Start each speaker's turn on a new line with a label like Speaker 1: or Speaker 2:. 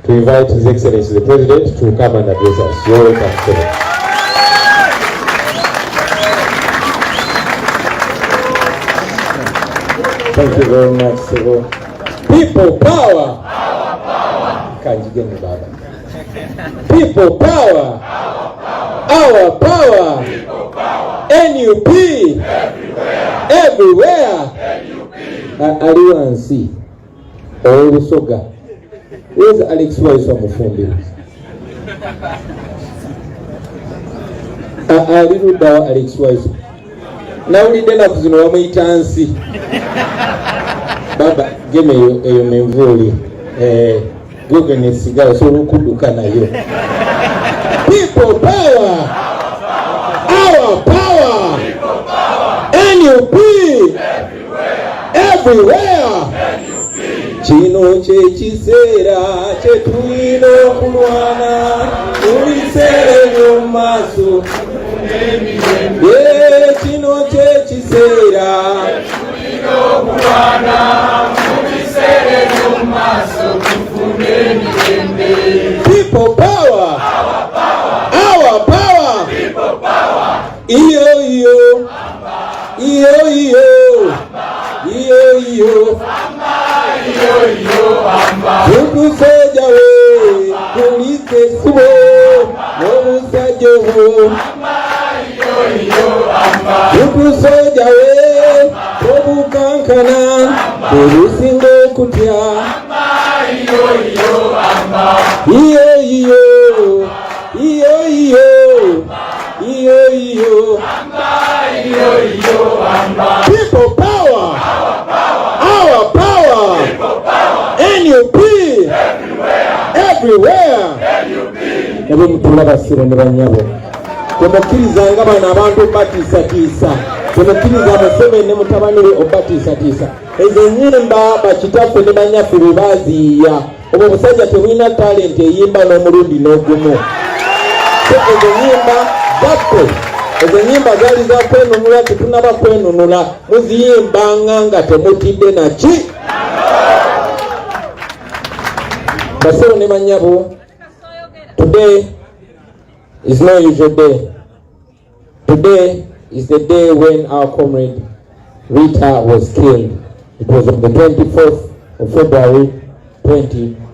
Speaker 1: to invite His Excellency the President to come and address us. You're welcome, sir. Thank you very much, sir. People power. Kanjigeni baba. People power. Our power. NUP. Everywhere. Aliwansi. Olusoga. Where's Alex Wise from Mufumbira? Alirudawa Alex Wise. Now we didn't have to know my chance. Baba, give me your memvoli. Google ni sigara so ukuduka na yo. People power. Our power. NUP. Everywhere. Chino chechisera chetuino kulwana ulisere nyomaso. Yeah, chino chechisera chetuino kulwana ulisere nyomaso. People power. Our power. People power. Iyo iyo. Iyo iyo. Iyo iyo. Tukusoja we. Kulike subo. Nomusajo wo. Tukusoja we. Tobukankana. Turusingo kutia. Iyo iyo, iyo iyo, iyo iyo, people power, our power, NUP, everywhere. Nabo mutula basire ne banyabo. Temukiriza nga bana abantu batisa. Temukiriza Museveni ne mutabani we obatisa. Ezo nyimba bakitaffe ne banyaffe bebaziya. Obo musajja tewina talent eyimba n'omulundi n'ogumu. Ezo nyimba zatto. Ezo nyimba zaali za kwenunula tetunaba kwenunula. Muziyimbanga nga temutidde naki. Basero ne banyabo. Today is no usual day. Today is the day when our comrade Rita was killed. It was on the 24th of February 2020.